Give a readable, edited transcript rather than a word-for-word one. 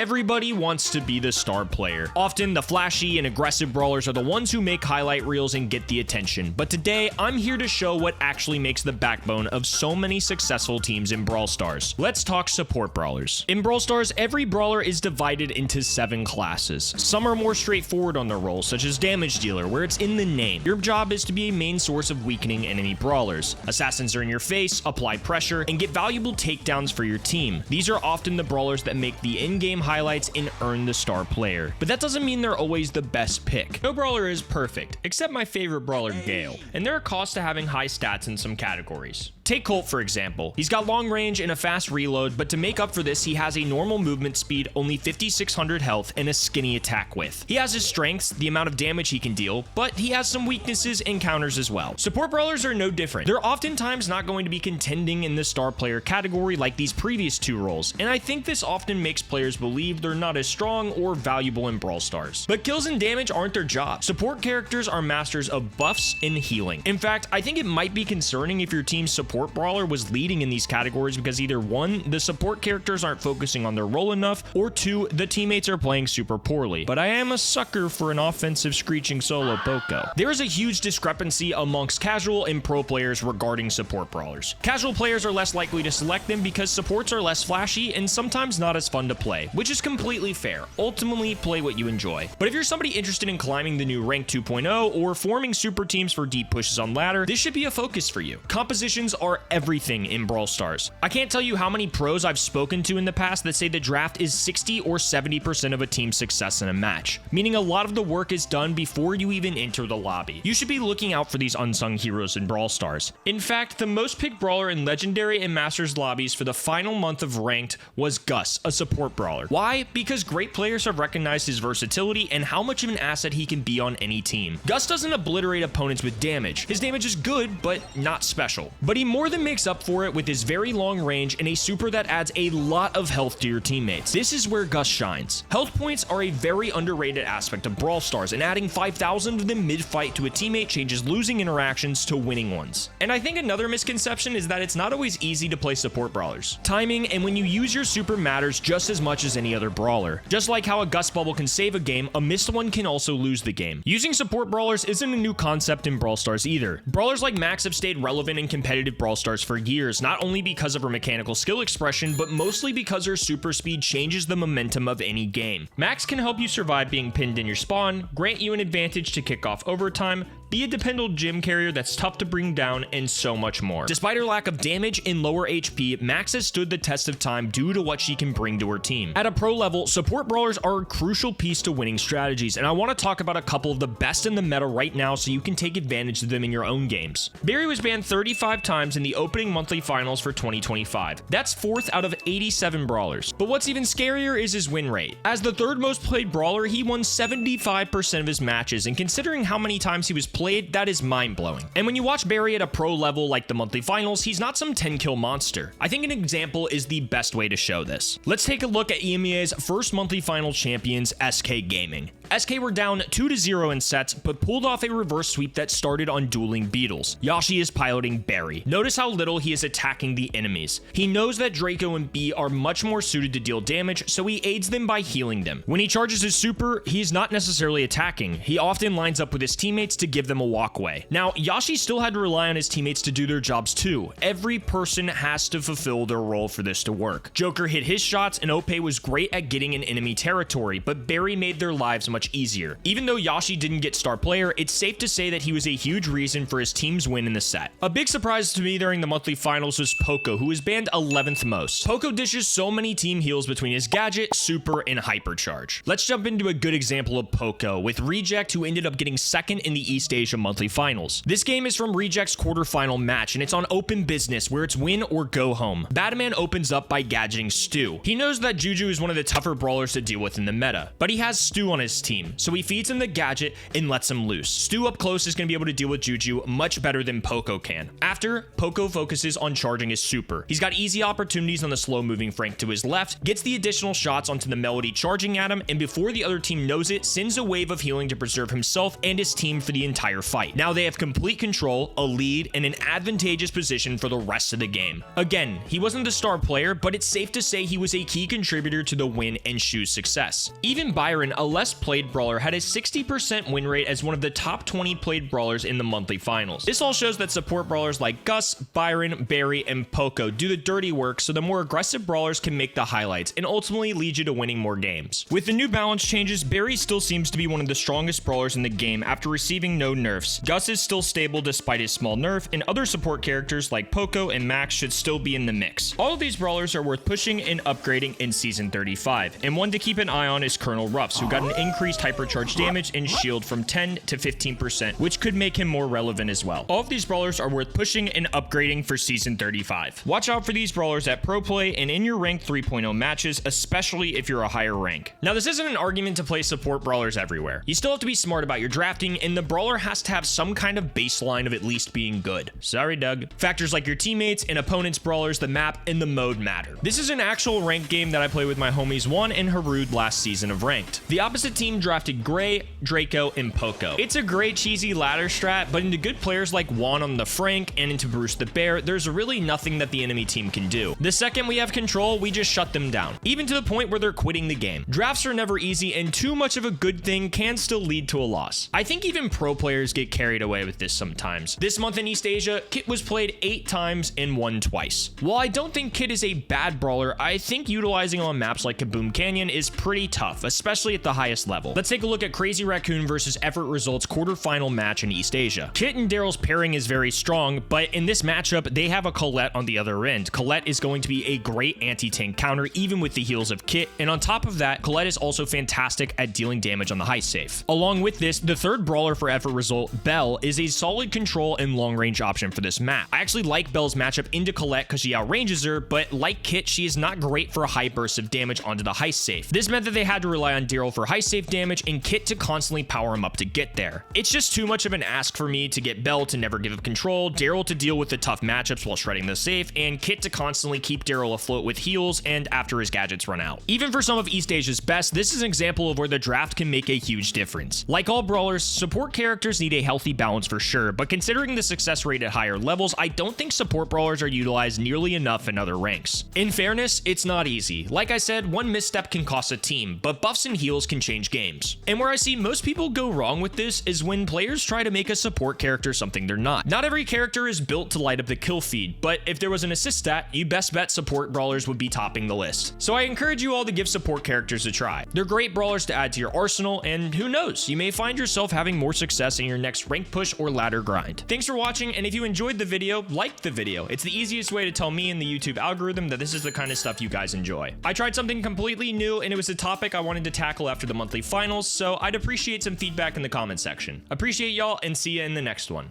Everybody wants to be the star player. Often, the flashy and aggressive brawlers are the ones who make highlight reels and get the attention. But today, I'm here to show what actually makes the backbone of so many successful teams in Brawl Stars. Let's talk support brawlers. In Brawl Stars, every brawler is divided into 7 classes. Some are more straightforward on their roles, such as damage dealer, where it's in the name. Your job is to be a main source of weakening enemy brawlers. Assassins are in your face, apply pressure, and get valuable takedowns for your team. These are often the brawlers that make the in-game highlights and earn the star player. But that doesn't mean they're always the best pick. No brawler is perfect, except my favorite brawler, Gale, and there are costs to having high stats in some categories. Take Colt for example. He's got long range and a fast reload, but to make up for this, he has a normal movement speed, only 5600 health, and a skinny attack width. He has his strengths, the amount of damage he can deal, but he has some weaknesses and counters as well. Support brawlers are no different. They're oftentimes not going to be contending in the star player category like these previous 2 roles, and I think this often makes players believe they're not as strong or valuable in Brawl Stars. But kills and damage aren't their job. Support characters are masters of buffs and healing. In fact, I think it might be concerning if your team's support brawler was leading in these categories because either 1, the support characters aren't focusing on their role enough, or 2, the teammates are playing super poorly. But I am a sucker for an offensive screeching solo Poco. There is a huge discrepancy amongst casual and pro players regarding support brawlers. Casual players are less likely to select them because supports are less flashy and sometimes not as fun to play, which is completely fair. Ultimately, play what you enjoy. But if you're somebody interested in climbing the new rank 2.0 or forming super teams for deep pushes on ladder, this should be a focus for you. Compositions are everything in Brawl Stars. I can't tell you how many pros I've spoken to in the past that say the draft is 60 or 70% of a team's success in a match, meaning a lot of the work is done before you even enter the lobby. You should be looking out for these unsung heroes in Brawl Stars. In fact, the most picked brawler in Legendary and Masters lobbies for the final month of Ranked was Gus, a support brawler. Why? Because great players have recognized his versatility and how much of an asset he can be on any team. Gus doesn't obliterate opponents with damage. His damage is good, but not special. But he more than makes up for it with his very long range and a super that adds a lot of health to your teammates. This is where Gus shines. Health points are a very underrated aspect of Brawl Stars, and adding 5,000 of them mid-fight to a teammate changes losing interactions to winning ones. And I think another misconception is that it's not always easy to play support brawlers. Timing and when you use your super matters just as much as any other brawler. Just like how a Gus bubble can save a game, a missed one can also lose the game. Using support brawlers isn't a new concept in Brawl Stars either. Brawlers like Max have stayed relevant in competitive Brawl Stars for years, not only because of her mechanical skill expression, but mostly because her super speed changes the momentum of any game. Max can help you survive being pinned in your spawn, grant you an advantage to kick off overtime, be a dependable gym carrier that's tough to bring down, and so much more. Despite her lack of damage and lower HP, Max has stood the test of time due to what she can bring to her team. At a pro level, support brawlers are a crucial piece to winning strategies, and I want to talk about a couple of the best in the meta right now so you can take advantage of them in your own games. Barry was banned 35 times in the opening monthly finals for 2025. That's 4th out of 87 brawlers. But what's even scarier is his win rate. As the 3rd most played brawler, he won 75% of his matches, and considering how many times he was played, that is mind-blowing. And when you watch Barry at a pro level like the monthly finals, he's not some 10-kill monster. I think an example is the best way to show this. Let's take a look at EMEA's first monthly final champions, SK Gaming. SK were down 2-0 in sets, but pulled off a reverse sweep that started on dueling beetles. Yashi is piloting Barry. Notice how little he is attacking the enemies. He knows that Draco and B are much more suited to deal damage, so he aids them by healing them. When he charges his super, he's not necessarily attacking. He often lines up with his teammates to give them a walkway. Now, Yashi still had to rely on his teammates to do their jobs too. Every person has to fulfill their role for this to work. Joker hit his shots, and Ope was great at getting in enemy territory, but Barry made their lives much easier. Even though Yashi didn't get star player, it's safe to say that he was a huge reason for his team's win in the set. A big surprise to me during the monthly finals was Poco, who was banned 11th most. Poco dishes so many team heals between his gadget, super, and hypercharge. Let's jump into a good example of Poco, with Reject, who ended up getting 2nd in the East Asia monthly finals. This game is from Reject's quarterfinal match, and it's on open business where it's win or go home. Batman opens up by gadgeting Stu. He knows that Juju is one of the tougher brawlers to deal with in the meta, but he has Stu on his team, so he feeds him the gadget and lets him loose. Stu up close is going to be able to deal with Juju much better than Poco can. After, Poco focuses on charging his super. He's got easy opportunities on the slow-moving Frank to his left, gets the additional shots onto the Melody charging at him, and before the other team knows it, sends a wave of healing to preserve himself and his team for the entire fight. Now they have complete control, a lead, and an advantageous position for the rest of the game. Again, he wasn't the star player, but it's safe to say he was a key contributor to the win and Shu's success. Even Byron, a less played brawler, had a 60% win rate as one of the top 20 played brawlers in the monthly finals. This all shows that support brawlers like Gus, Byron, Barry, and Poco do the dirty work so the more aggressive brawlers can make the highlights and ultimately lead you to winning more games. With the new balance changes, Barry still seems to be one of the strongest brawlers in the game after receiving no nerfs. Gus is still stable despite his small nerf, and other support characters like Poco and Max should still be in the mix. All of these brawlers are worth pushing and upgrading in Season 35, and one to keep an eye on is Colonel Ruffs, who got an increased hypercharge damage and shield from 10 to 15%, which could make him more relevant as well. All of these brawlers are worth pushing and upgrading for Season 35. Watch out for these brawlers at Pro Play and in your Rank 3.0 matches, especially if you're a higher rank. Now, this isn't an argument to play support brawlers everywhere. You still have to be smart about your drafting, and the brawler has to have some kind of baseline of at least being good. Sorry, Doug. Factors like your teammates and opponents' brawlers, the map, and the mode matter. This is an actual ranked game that I play with my homies Juan and Harud last season of Ranked. The opposite team drafted Gray, Draco, and Poco. It's a great cheesy ladder strat, but into good players like Juan on the Frank and into Bruce the Bear, there's really nothing that the enemy team can do. The second we have control, we just shut them down, even to the point where they're quitting the game. Drafts are never easy, and too much of a good thing can still lead to a loss. I think even pro players get carried away with this sometimes. This month in East Asia, Kit was played 8 times and won twice. While I don't think Kit is a bad brawler, I think utilizing him on maps like Kaboom Canyon is pretty tough, especially at the highest level. Let's take a look at Crazy Raccoon versus Effort Results quarterfinal match in East Asia. Kit and Daryl's pairing is very strong, but in this matchup, they have a Colette on the other end. Colette is going to be a great anti-tank counter, even with the heals of Kit, and on top of that, Colette is also fantastic at dealing damage on the high safe. Along with this, the third brawler for Effort Result, Belle, is a solid control and long-range option for this map. I actually like Belle's matchup into Colette because she outranges her, but like Kit, she is not great for high bursts of damage onto the heist safe. This meant that they had to rely on Daryl for heist safe damage and Kit to constantly power him up to get there. It's just too much of an ask for me to get Belle to never give up control, Daryl to deal with the tough matchups while shredding the safe, and Kit to constantly keep Daryl afloat with heals and after his gadgets run out. Even for some of East Asia's best, this is an example of where the draft can make a huge difference. Like all brawlers, support characters need a healthy balance for sure, but considering the success rate at higher levels, I don't think support brawlers are utilized nearly enough in other ranks. In fairness, it's not easy. Like I said, one misstep can cost a team, but buffs and heals can change games. And where I see most people go wrong with this is when players try to make a support character something they're not. Not every character is built to light up the kill feed, but if there was an assist stat, you best bet support brawlers would be topping the list. So I encourage you all to give support characters a try. They're great brawlers to add to your arsenal, and who knows, you may find yourself having more success in your next rank push or ladder grind. Thanks for watching, and if you enjoyed the video, like the video. It's the easiest way to tell me in the YouTube algorithm that this is the kind of stuff you guys enjoy. I tried something completely new, and it was a topic I wanted to tackle after the monthly finals, so I'd appreciate some feedback in the comment section. Appreciate y'all, and see ya in the next one.